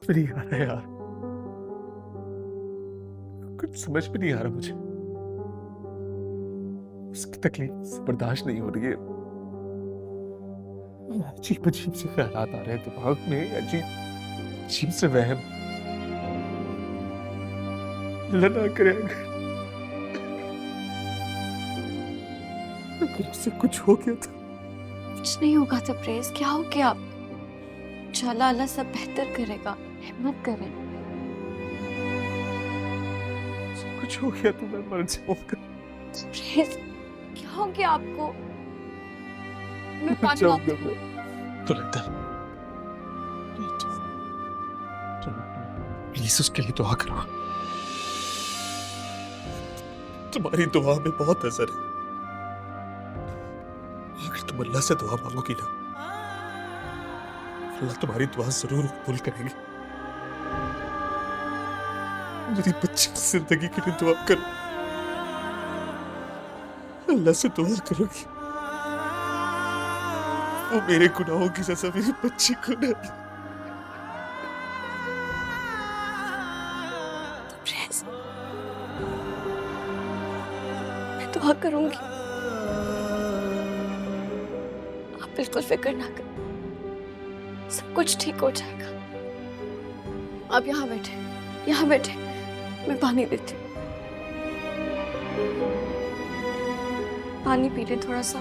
में नहीं आ रहा है यार, कुछ समझ में नहीं आ रहा मुझे। उसकी तकलीफ से बर्दाश्त नहीं हो रही है। अजीब अजीब से ख्यालात आ रहे हैं दिमाग में, अजीब अजीब से वहम। अल्लाह ना करे अगर उससे कुछ हो गया तो। कुछ नहीं होगा तबरेज, क्या हो गया? इंशाल्लाह अल्लाह सब बेहतर करेगा, हिम्मत करें। उससे कुछ हो गया तो मैं मर जाऊंगा। तबरेज, क्या हो गया आपको? मैं मर पानी जाऊंगा लाती हूँ। मैं तो लगता है। प्लीज उसके लिए दुआ करो, तुम्हारी दुआ में बहुत असर है। अगर तुम अल्लाह से दुआ मांगोगी ना, अल्लाह तुम्हारी दुआ जरूर कबूल करेंगे। मेरी बच्ची की जिंदगी के लिए दुआ करो, अल्लाह से दुआ करोगी वो मेरे गुनाहों की सजा मेरी बच्ची को न दे। तबरेज, मैं दुआ करूंगी, आप बिल्कुल फिक्र ना करें, सब कुछ ठीक हो जाएगा। आप यहाँ बैठे, यहाँ बैठे, मैं पानी देती हूँ। पानी पी ले थोड़ा सा।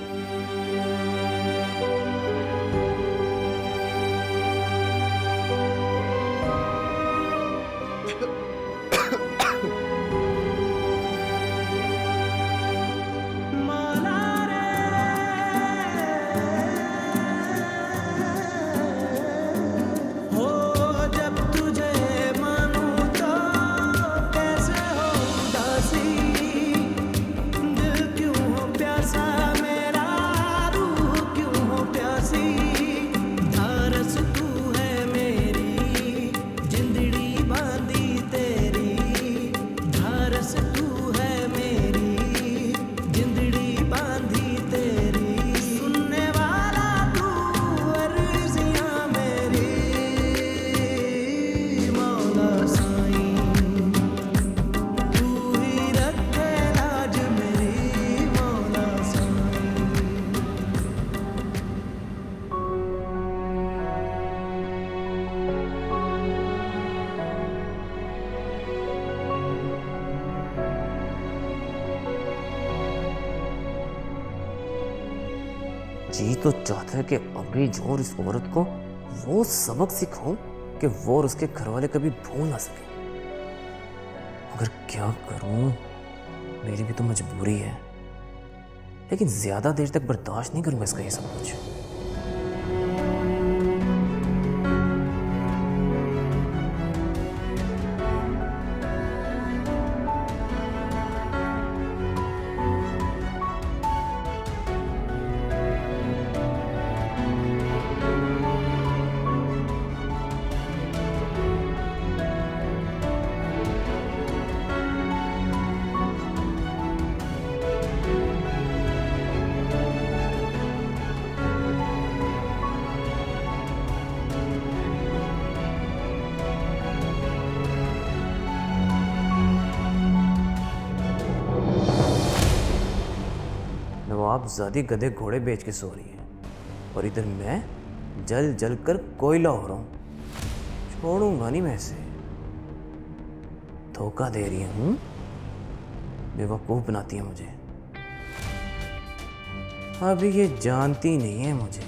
जी तो चाहता है कि अभी जोर इस औरत को वो सबक सिखाऊं कि वो और उसके घर वाले कभी भूल ना सके। मगर क्या करूं, मेरी भी तो मजबूरी है, लेकिन ज्यादा देर तक बर्दाश्त नहीं करूंगा इसका ये सब कुछ। नवाबजादी गधे घोड़े बेच के सो रही है और इधर मैं जल जल कर कोयला हो रहा हूं। छोड़ूंगा नहीं मैं इसे, धोखा दे रही हूं, बेवकूफ बनाती है मुझे। अभी ये जानती नहीं है मुझे।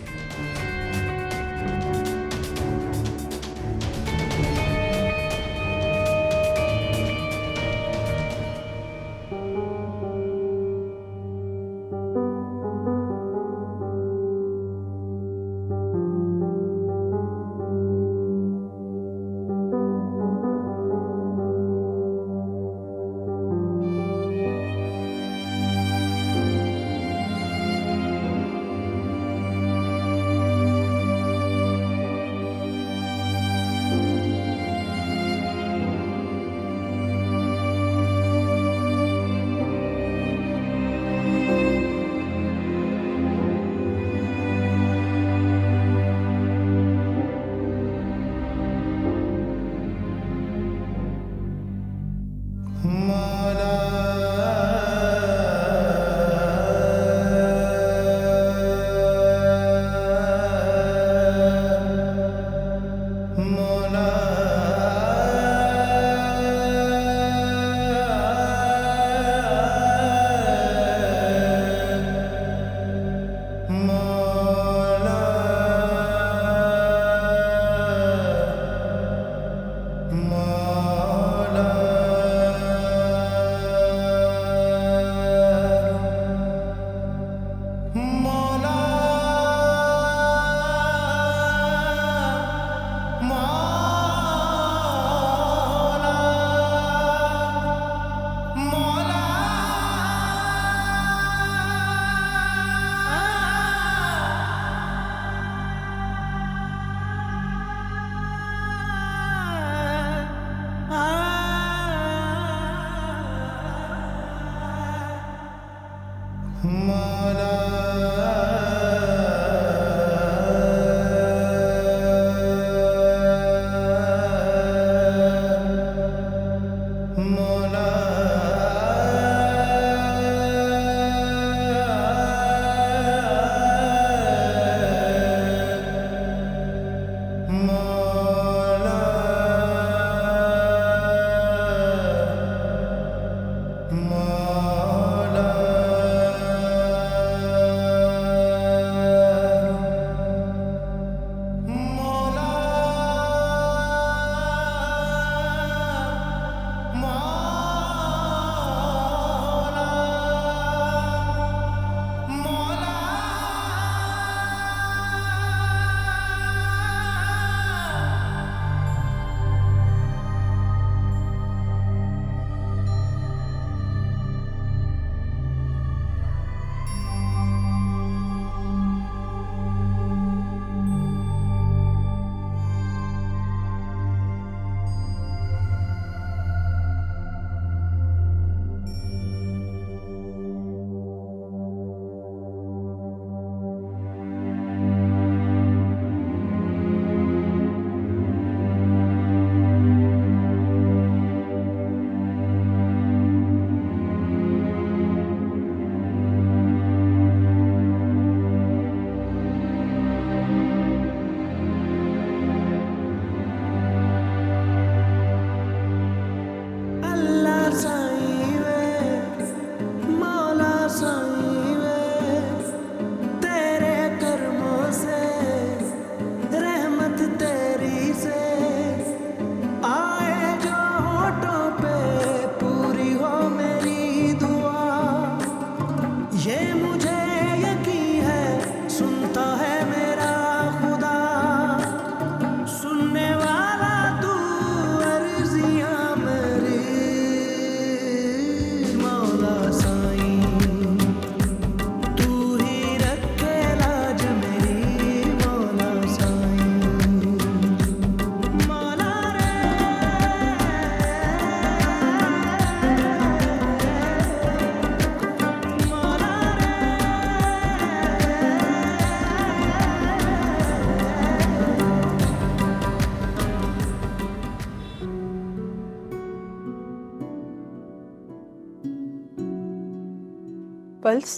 पल्स?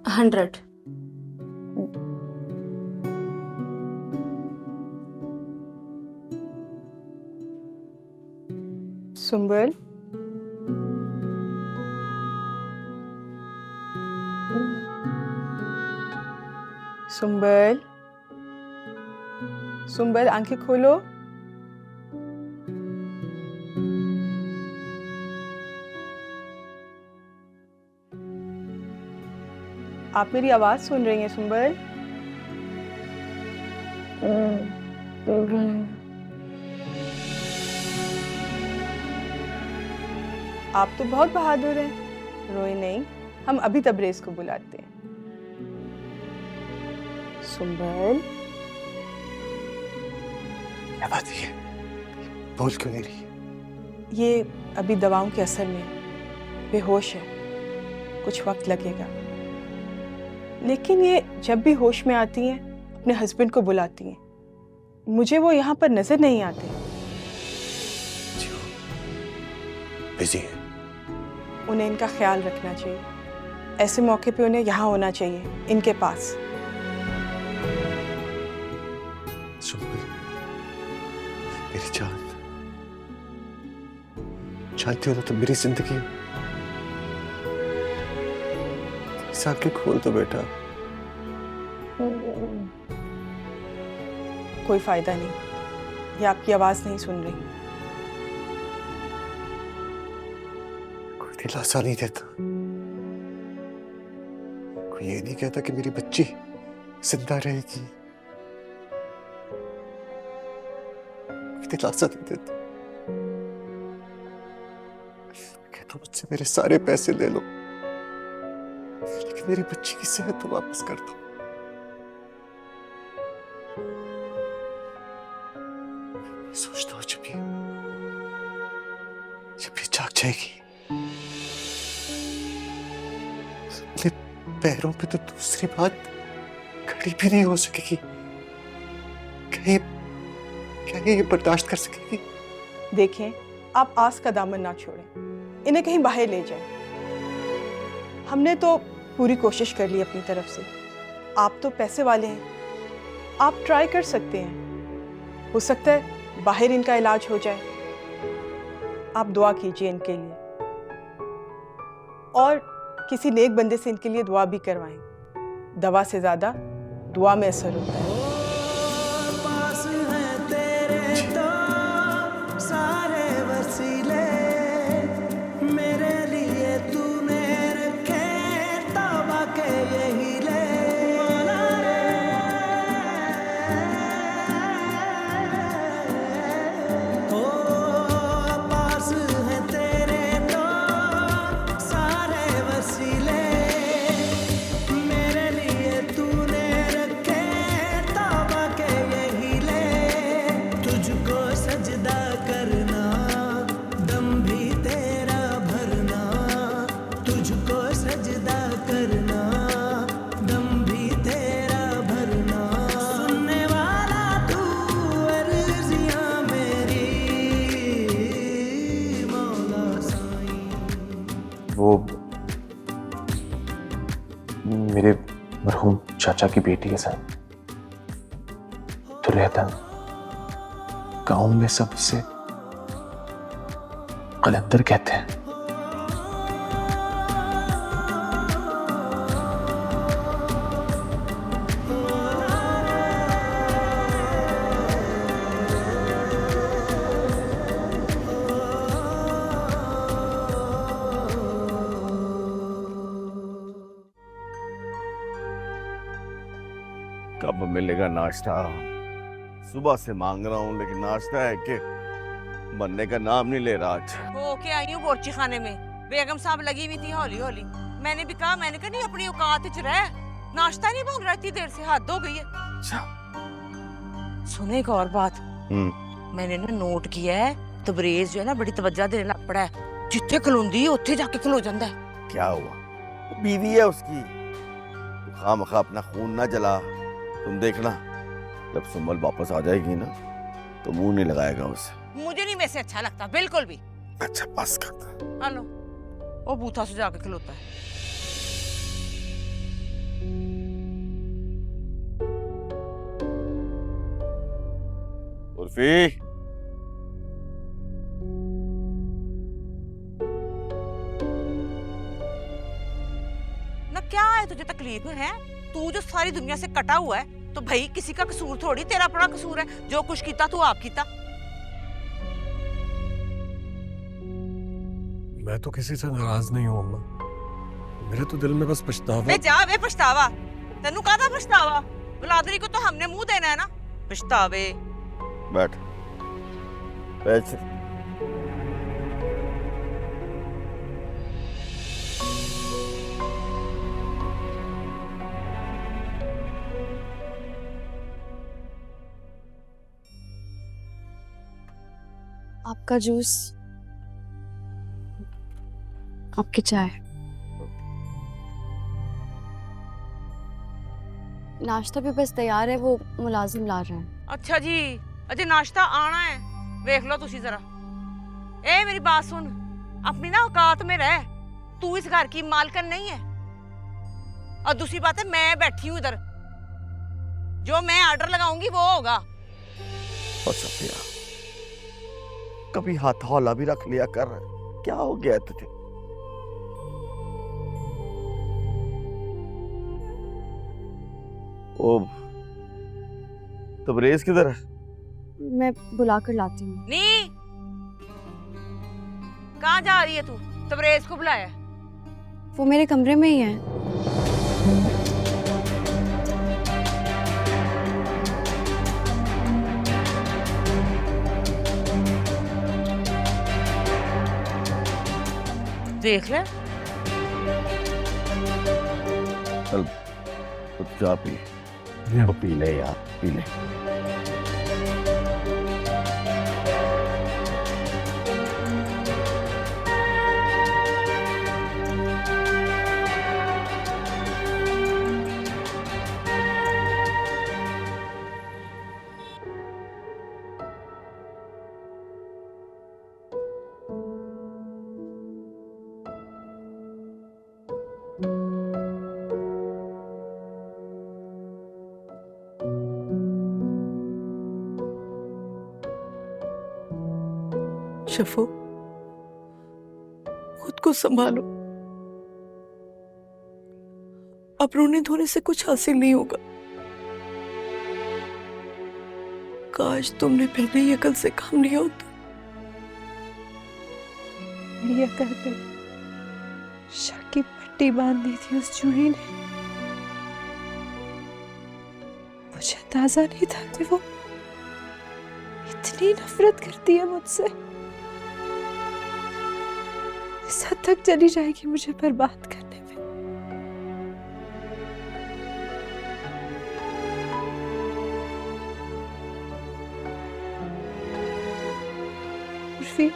100। सुंबल, सुंबल, सुंबल आंखें खोलो। आप मेरी आवाज सुन रही हैं सुंबल? आप तो बहुत बहादुर हैं। रोए नहीं, हम अभी तबरेज को बुलाते हैं। सुंबल, क्या बात है? बोल क्यों नहीं रही? ये अभी दवाओं के असर में बेहोश है, कुछ वक्त लगेगा, लेकिन ये जब भी होश में आती हैं अपने हस्बैंड को बुलाती हैं। मुझे वो यहाँ पर नजर नहीं आते। बिजी है। उन्हें इनका ख्याल रखना चाहिए। ऐसे मौके पे उन्हें यहाँ होना चाहिए, इनके पास। सुंबल, मेरी जान, जानती हो ना तुम मेरी जिंदगी हो। इस आंखें खोल दो बेटा। कोई फायदा नहीं, ये आपकी आवाज नहीं सुन रही। कोई दिलासा नहीं देता, कोई ये नहीं कहता कि मेरी बच्ची जिंदा रहेगी। कोई दिलासा नहीं देता। कहता मुझसे मेरे सारे पैसे ले लो, लेकिन मेरी बच्ची की सेहत तो वापस कर दो। सोचता हूँ जब ये जाग जाएगी, अपने पैरों पे तो दूसरी बात खड़ी भी नहीं हो सकेगी। क्या ये बर्दाश्त कर सकेगी? देखें, आप आस का दामन ना छोड़ें, इन्हें कहीं बाहर ले जाएं। हमने तो पूरी कोशिश कर ली अपनी तरफ से। आप तो पैसे वाले हैं, आप ट्राई कर सकते हैं। हो सकता है बाहर इनका इलाज हो जाए। आप दुआ कीजिए इनके लिए, और किसी नेक बंदे से इनके लिए दुआ भी करवाएं। दवा से ज्यादा दुआ में असर होता है। पास है तेरे तो सारे वसीले, मेरे लिए तूने रखे तौबा के यही ले। ओ पास है तेरे तो सारे वसीले, मेरे लिए तूने रखे तौबा के यही ले। तुझको सजदा करना, दम भी तेरा भरना। तुझको सजदा करना, दम भी तेरा भरना। सुनने वाला तू अर्जियां मेरी, मौला साईं। वो मेरे मरहूम चाचा की बेटी है सर, तो रहता गांव में सब उसे कलंदर कहते हैं। कब मिलेगा नाश्ता? सुबह से मांग रहा हूँ लेकिन नाश्ता है कि बनने का नाम नहीं ले रहा आज। हो के आई हूँ बोर्ची खाने में, बेगम साहब लगी हुई थी हौली हौली। मैंने भी कहा, मैंने कहा नहीं अपनी औकात च रह, नाश्ता नहीं बन रहा, इतनी देर से हद हो गई है। सुने एक और बात, मैंने ना नोट किया है, तबरेज जो है ना बड़ी तवज्जो देने लग पड़ा है। जिथे खलोंदी उत्थे जाके खलो जाता है। क्या हुआ? बीवी है उसकी, खामखा अपना खून ना जला। तुम देखना जब सुमल वापस आ जाएगी ना तो मुंह नहीं लगाएगा उसे। मुझे नहीं वैसे अच्छा लगता बिल्कुल भी। अच्छा बस करता। हेलो, वो बूथा से जाके खलोता है। उल्फी, ना क्या है तुझे तकलीफ है? तू जो सारी दुनिया से कटा हुआ है तो भाई किसी का कसूर थोड़ी, तेरा अपना कसूर है। जो कुछ किया तू आप किया। मैं तो किसी से नाराज नहीं हूँ अम्मा, मेरे तो दिल में बस पछतावा। वे जा वे पछतावा, तेनू काहदा पछतावा? बुलादरी को तो हमने मुंह देना है ना। पछतावे। बैठ बैठ। आपका जूस, आपकी चाय। नाश्ता भी बस तैयार है, वो मुलाजिम ला रहे हैं। अच्छा जी, अजय नाश्ता आना है। देख लो तुसी जरा। ए मेरी बात सुन, अपनी ना औकात में रह। तू इस घर की मालकन नहीं है। और दूसरी बात है, मैं बैठी हूँ इधर, जो मैं ऑर्डर लगाऊंगी वो होगा। और सफिया, कभी हाथ हौला भी रख लिया कर। क्या हो गया है तुझे? ओ, तबरेज किधर है? मैं बुला कर लाती हूँ। नी, कहाँ जा रही है तू? तबरेज को बुलाया? वो मेरे कमरे में ही है। देख ले। चल तो चाय पी, वो पी ले यार, पी ले। शफो, खुद को संभालो। अब रोने धोने से कुछ हासिल नहीं होगा। काश तुमने पहले ही अकल से काम लिया होता। लिया करते शक की पट्टी बांध दी थी उस चूहे ने। मुझे अंदाजा नहीं था कि वो इतनी नफरत करती है मुझसे। इस हद तक चली जाएगी मुझे बर्बाद करने में। उर्फी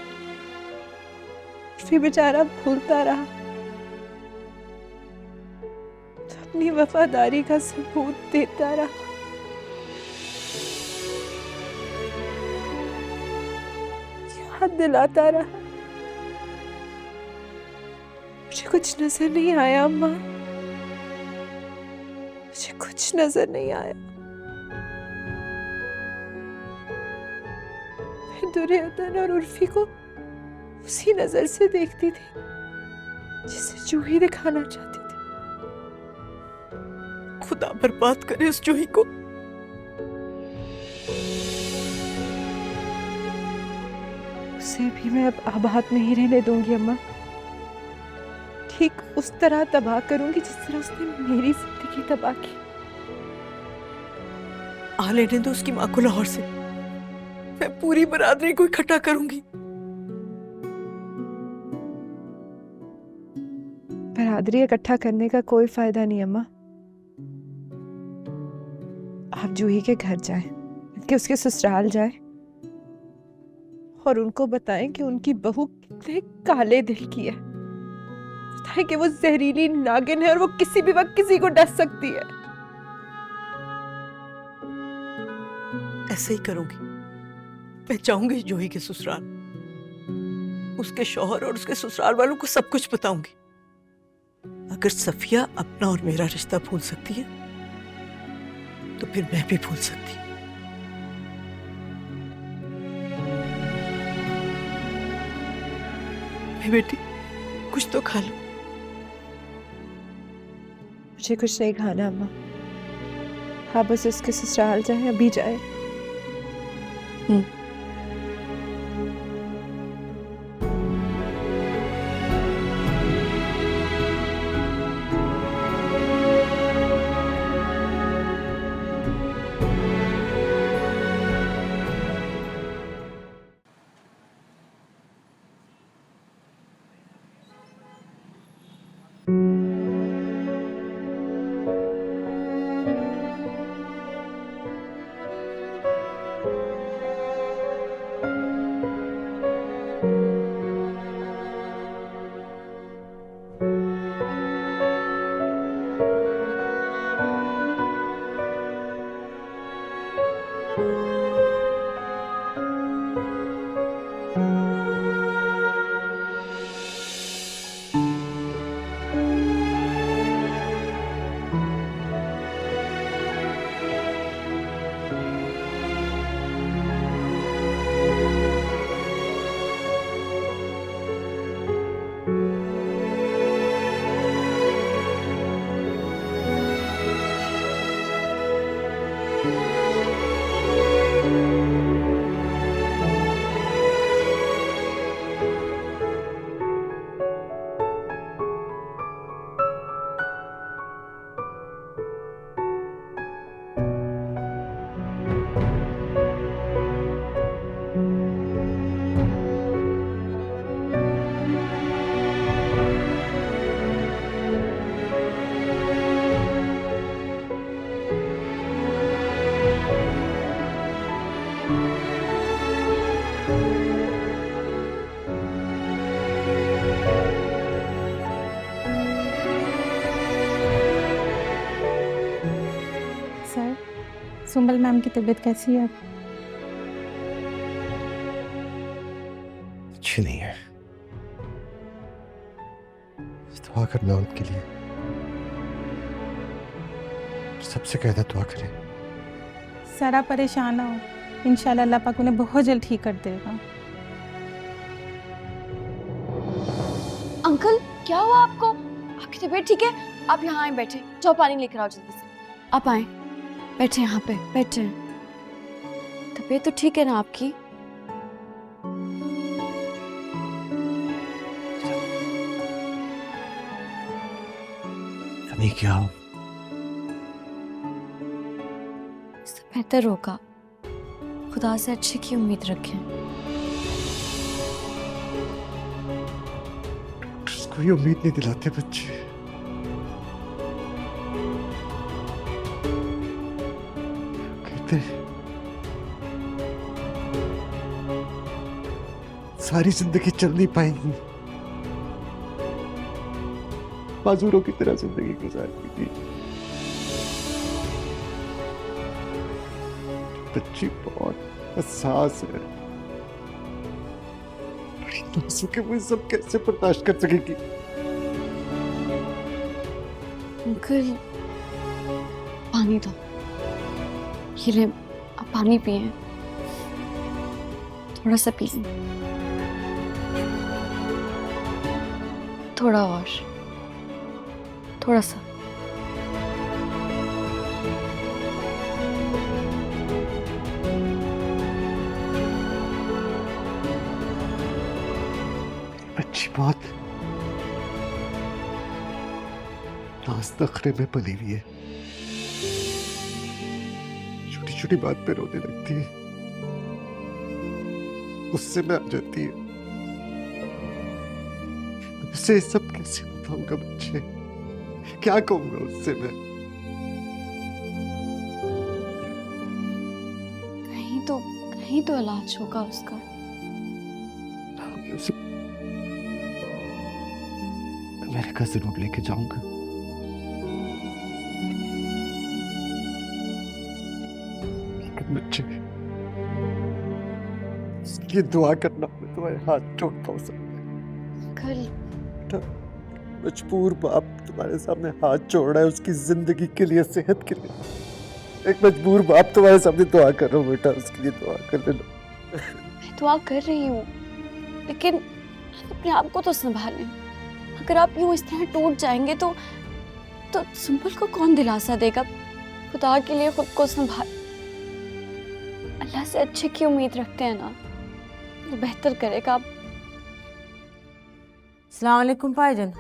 बेचारा भूलता रहा, तो अपनी वफादारी का सबूत देता रहा। याद दिलाता रहा। मुझे कुछ नजर नहीं आया अम्मा, मुझे कुछ नजर नहीं आया। मैं दुर्योधन और उर्फी को उसी नजर से देखती थी जिसे जूही दिखाना चाहती थी। खुदा बर्बाद करे उस जूही को। उसे भी मैं अब आबाद नहीं रहने दूंगी अम्मा। ठीक उस तरह तबाह करूंगी जिस तरह उसने मेरी जिंदगी तबाह की। आ लेने दो उसकी माँ को लाहौर से। मैं पूरी बरादरी को इकट्ठा करूंगी। बरादरी इकट्ठा करने का कोई फायदा नहीं अम्मा। आप जूही के घर जाएं, कि उसके ससुराल जाएं और उनको बताएं कि उनकी बहू कितने काले दिल की है। बताएं कि वो जहरीली नागिन है और वो किसी भी वक्त किसी को डस सकती है। ऐसे ही करूंगी। मैं जाऊंगी जूही के ससुराल, उसके शौहर और उसके ससुराल वालों को सब कुछ बताऊंगी। अगर सफिया अपना और मेरा रिश्ता भूल सकती है तो फिर मैं भी भूल सकती हूँ। अभी बेटी कुछ तो खा लो। मुझे कुछ नहीं खाना अम्मा। हाँ बस उसके ससुराल जाए, अभी जाए। सर, सुंबल मैम की तबीयत कैसी है? अच्छी नहीं है। दुआ करना उनके लिए, सबसे कहना दुआ करें। सर आप परेशान ना हो, इंशाल्लाह अल्लाह पाक उन्हें बहुत जल्द ठीक कर देगा। अंकल क्या हुआ आपको? आपकी तबीयत ठीक है? आप यहाँ आए, बैठे, जाओ पानी लेकर आओ जल्दी से। आप आए, बैठे यहाँ पे, बैठे। तबीयत तो ठीक है ना आपकी? नहीं क्या हो? इससे बेहतर होगा, खुदा से अच्छे की उम्मीद रखें। कोई उम्मीद नहीं दिलाते बच्चे। कहते सारी जिंदगी चल नहीं पाएंगी, माजूरों की तरह जिंदगी गुजारनी थी। बच्ची बहुत हसास है, बड़ी नाजुक है, वो सब कैसे बर्दाश्त कर सकेगी? अंकल पानी दो, ये ले, आप पानी पिए, थोड़ा सा पिए, थोड़ा और, थोड़ा सा। बच्ची बहुत नाज नखरे में पली हुई है, छोटी छोटी बात पे रोने लगती है, गुस्से में आ जाती है। उसे सब कैसे बताऊंगा बच्चे, क्या कहूंगा उससे मैं? कहीं तो इलाज होगा उसका। उसे अमेरिका जरूर लेके जाऊंगा, लेकिन बच्चे उसके लिए दुआ करना, मैं तुम्हारे हाथ जोड़ता हूँ सब। कल मजबूर बाप तुम्हारे सामने हाथ जोड़ रहा है उसकी जिंदगी के लिए, सेहत के लिए। एक मजबूर बाप तुम्हारे सामने दुआ कर रहा हूँ बेटा, उसके लिए दुआ कर लेना। मैं दुआ कर रही हूँ, लेकिन आप अपने आप को तो संभालें। अगर आप यूं इस तरह टूट जाएंगे तो सुंबल को कौन दिलासा देगा? खुदा के लिए खुद को संभाल। अल्लाह से अच्छे की उम्मीद रखते हैं ना, तो बेहतर करेगा। अस्सलाम वालेकुम भाईजान।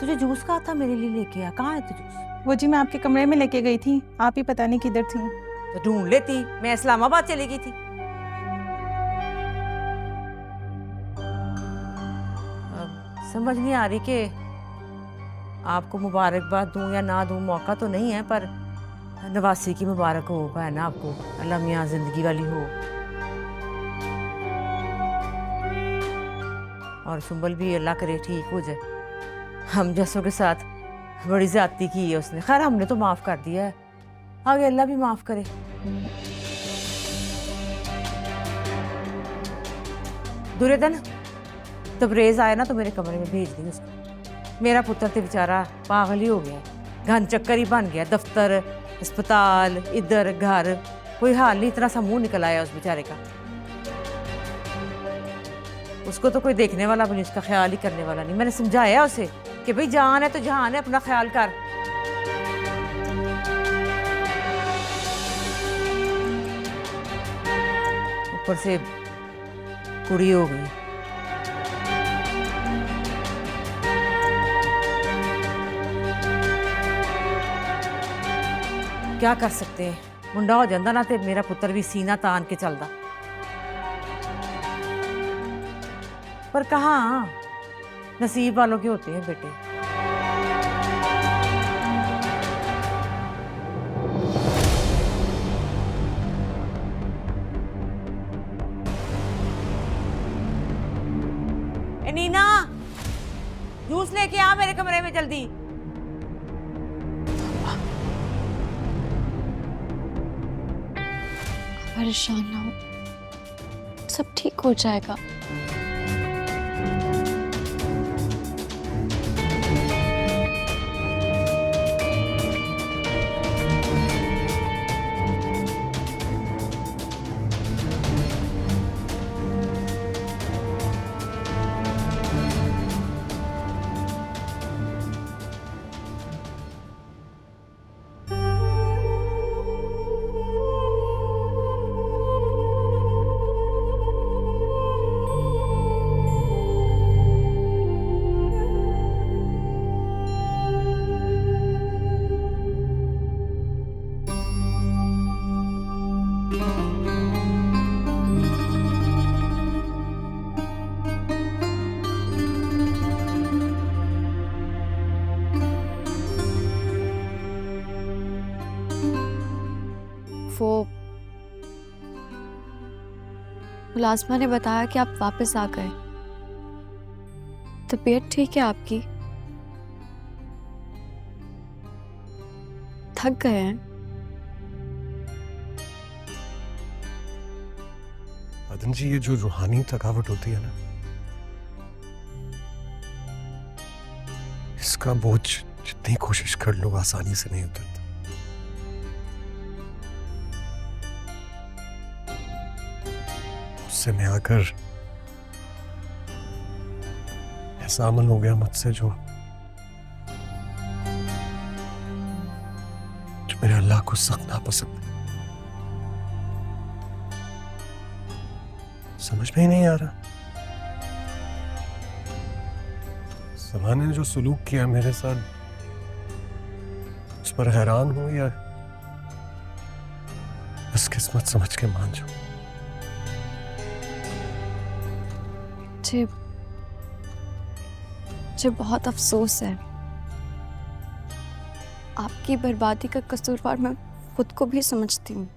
तुझे जूस कहा था मेरे लिए लेके आ, कहाँ है तू जूस? वो जी मैं आपके कमरे में लेके गई थी, आप ही पता नहीं किधर थी। तो ढूंढ लेती, मैं इस्लामाबाद चली गई थी। अब समझ नहीं आ रही कि आपको मुबारकबाद दूं या ना दूं, मौका तो नहीं है, पर नवासी की मुबारक हो है ना आपको, अल्लाह मियाँ जिंदगी वाली हो। और सुंबल भी अल्लाह करे ठीक हो जाए। हम जैसों के साथ बड़ी ज्यादती की है उसने, खैर हमने तो माफ़ कर दिया है, आगे अल्लाह भी माफ़ करे। दुर्योधन तबरेज आया ना तो मेरे कमरे में भेज दी उसको। मेरा पुत्र तो बेचारा पागल ही हो गया, घन चक्कर ही बन गया, दफ्तर अस्पताल इधर घर, कोई हाल नहीं, इतना सा मुंह निकल आया उस बेचारे का। उसको तो कोई देखने वाला भी नहीं, उसका ख्याल ही करने वाला नहीं। मैंने समझाया उसे कि भाई जान है तो जहान है, अपना ख्याल कर। ऊपर से कुड़ी हो गई। क्या कर सकते हैं, मुंडा हो जाता ना तो मेरा पुत्र भी सीना तान के चलता, पर कहाँ नसीब वालों के होते हैं बेटे। ए नीना, जूस लेके आ मेरे कमरे में जल्दी। परेशान ना हो, सब ठीक हो जाएगा। वो मुलाजमा ने बताया कि आप वापस आ गए। तबीयत ठीक है आपकी? थक गए हैं? अदन जी, ये जो रूहानी थकावट होती है ना, इसका बोझ जितनी कोशिश कर लो आसानी से नहीं उतरता। उससे मैं आकर ऐसा अमल हो गया मुझसे जो मेरे अल्लाह को सख्त नापसंद है। समझ में ही नहीं आ रहा, ज़माने ने जो सुलूक किया मेरे साथ, उस पर हैरान हूं या बस किस्मत समझ के मान जाऊं। मुझे बहुत अफसोस है। आपकी बर्बादी का कसूरवार मैं खुद को भी समझती हूँ।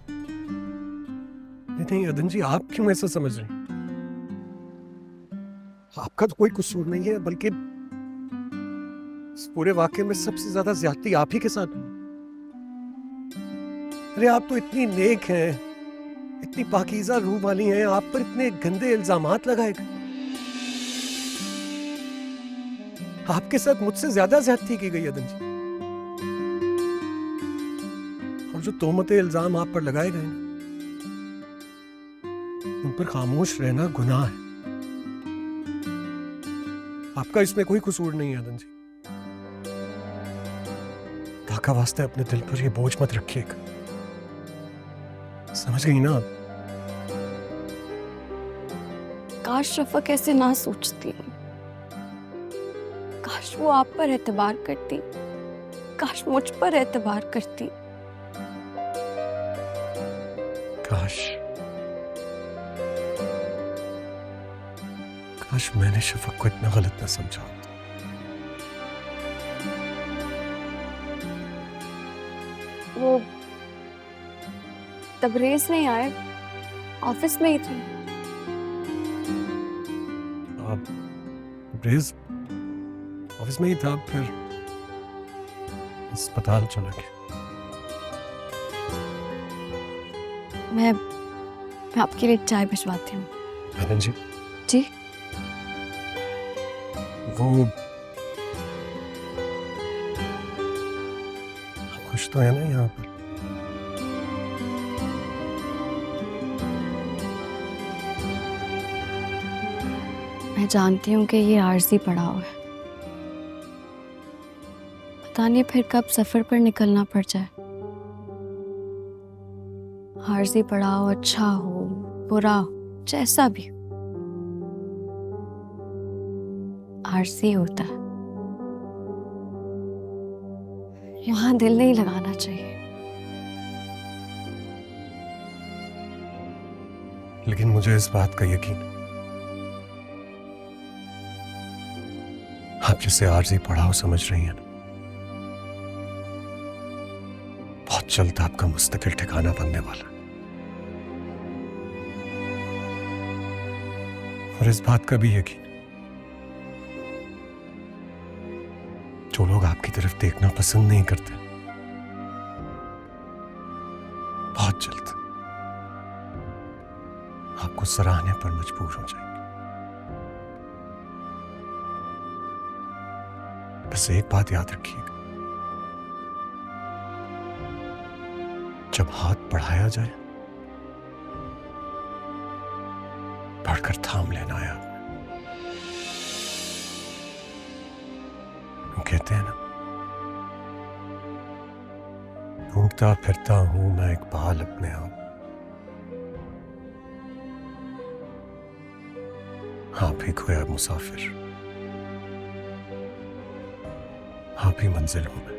नहीं अदन जी, आप क्यों ऐसा समझ रहे हैं? आपका तो कोई कसूर नहीं है, बल्कि इस पूरे वाकये में सबसे ज्यादा ज्यादती आप ही के साथ हुई। अरे आप तो इतनी नेक हैं, इतनी पाकीज़ा रूह वाली हैं, आप पर इतने गंदे इल्जामात लगाए गए। आपके साथ मुझसे ज्यादा ज्यादती की गई अदन जी। और जो तोहमतें इल्जाम आप पर लगाए गए ना, उन पर खामोश रहना गुनाह है। आपका इसमें कोई कसूर नहीं है आनंद जी। ताका वास्ते अपने दिल पर ये बोझ मत रखिएगा, समझ गई ना आप? काश शफक ऐसे ना सोचती, काश वो आप पर एतबार करती, काश मुझ पर एतबार करती। काश मैंने शफक को इतना गलत ना समझा होता। वो तबरेज नहीं आए, ऑफिस में ही थे। आप ब्रेज ऑफिस में ही था, फिर अस्पताल चला गया। मैं आपके लिए चाय भिजवाती हूँ। आनंद जी, जी वो खुश तो है ना यहाँ पर? मैं जानती हूँ कि ये आर्जी पड़ाव है, पता नहीं फिर कब सफर पर निकलना पड़ जाए। आर्जी पड़ाव अच्छा हो बुरा हो जैसा भी हो, आर्जी होता है, यहाँ दिल नहीं लगाना चाहिए। लेकिन मुझे इस बात का यकीन है, आप जिसे आर्जी पढ़ाओ समझ रही हैं ना, बहुत जल्द आपका मुस्तकिल ठिकाना बनने वाला है। और इस बात का भी यकीन, जो लोग आपकी तरफ देखना पसंद नहीं करते, बहुत जल्द आपको सराहने पर मजबूर हो जाएंगे। बस एक बात याद रखिएगा, जब हाथ बढ़ाया जाए बढ़कर थाम लेना है आपने। वो कहते हैं ना, घूमता फिरता हूं मैं इकबाल अपने आप, आप ही खोया मुसाफिर, आप ही मंजिल हूं मैं।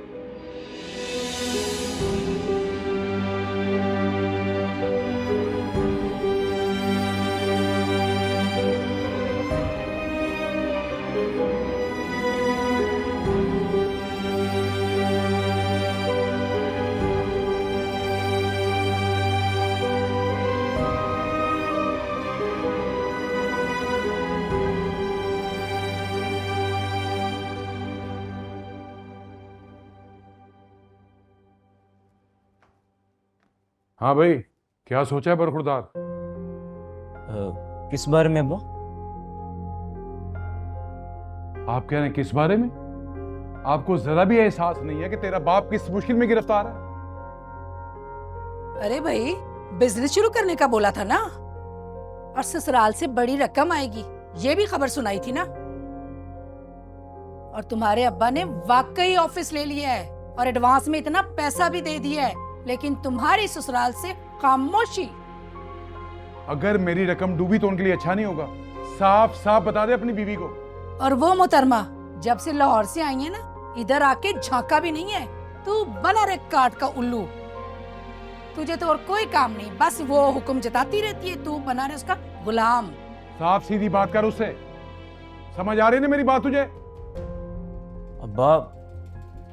हाँ भाई, क्या सोचा है बरखुरदार? किस बारे में अब्बा? आप कह रहे हैं किस बारे में? आपको जरा भी एहसास नहीं है कि तेरा बाप किस मुश्किल में गिरफ्तार है? अरे भाई, बिजनेस शुरू करने का बोला था ना, और ससुराल से बड़ी रकम आएगी, ये भी खबर सुनाई थी ना। और तुम्हारे अब्बा ने वाकई ऑफिस ले लिया है और एडवांस में इतना पैसा भी दे दिया है, लेकिन तुम्हारी ससुराल से खामोशी। अगर मेरी रकम डूबी तो उनके लिए अच्छा नहीं होगा। साफ साफ बता दे अपनी बीवी को। और वो मोहतरमा जब से लाहौर से आई है ना, इधर आके झांका भी नहीं है। तू बना रे काट का उल्लू, तुझे तो और कोई काम नहीं, बस वो हुक्म जताती रहती है, तू बना रहे उसका गुलाम। साफ सीधी बात कर उससे, समझ आ रही है ना मेरी बात तुझे? अब्बा,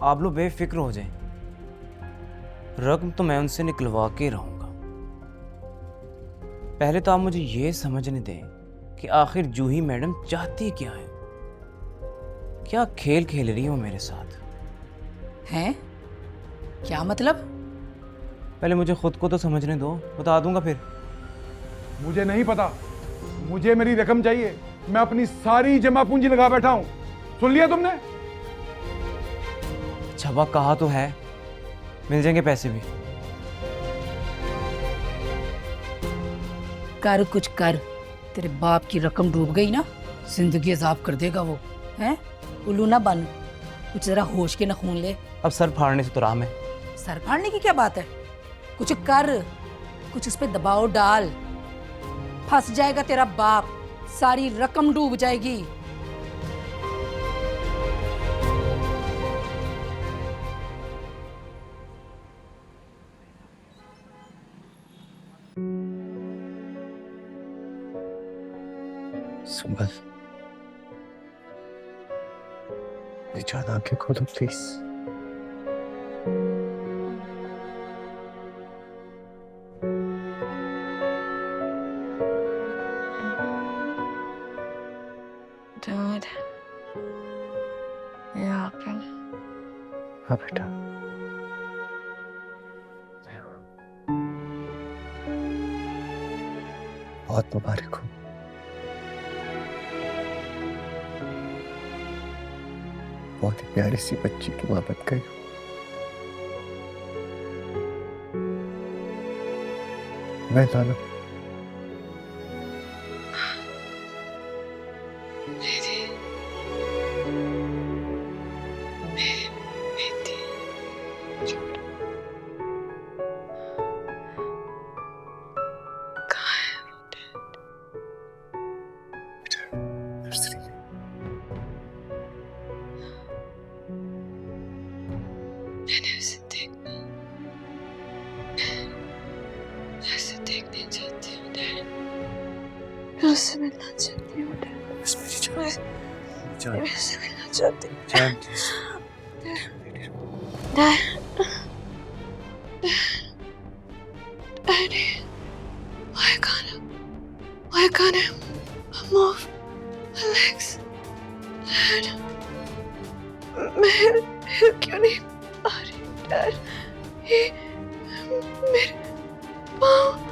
आप लोग बेफिक्र हो जाएं, रकम तो मैं उनसे निकलवा के रहूंगा। पहले तो आप मुझे ये समझने दें कि आखिर जूही मैडम चाहती क्या है, क्या खेल खेल रही हो मेरे साथ? हैं? क्या मतलब? पहले मुझे खुद को तो समझने दो, बता दूंगा फिर। मुझे नहीं पता, मुझे मेरी रकम चाहिए। मैं अपनी सारी जमा पूंजी लगा बैठा हूं, सुन लिया तुमने? छबा कहा तो है, मिल जाएंगे पैसे भी। कर कुछ कर, तेरे बाप की रकम डूब गई ना, जिंदगी अजाब कर देगा वो। हैं? उल्लू ना बन, कुछ जरा होश के नखून ले। अब सर फाड़ने से तो राम है। सर फाड़ने की क्या बात है? कुछ कर, कुछ उस पे दबाव डाल। फंस जाएगा तेरा बाप, सारी रकम डूब जाएगी। सुंबल, जान आंखें खोलो प्लीज। डैड, यहाँ पे। हाँ बेटा, बहुत मुबारक हो। बहुत ही प्यारी सी बच्ची की मां बन गई। मैं जाना। मैंने उसे देखना, मैं उसे देखने चाहती हूँ डैड, मैं उससे मिलना चाहती हूँ डैड, बस मेरी जान, मैं उससे मिलना चाहती हूँ जान, dad, Daddy, why can't I move my legs? Dad, मैं हिल क्यों नहीं पा रही डैड? ये मेरे पाँव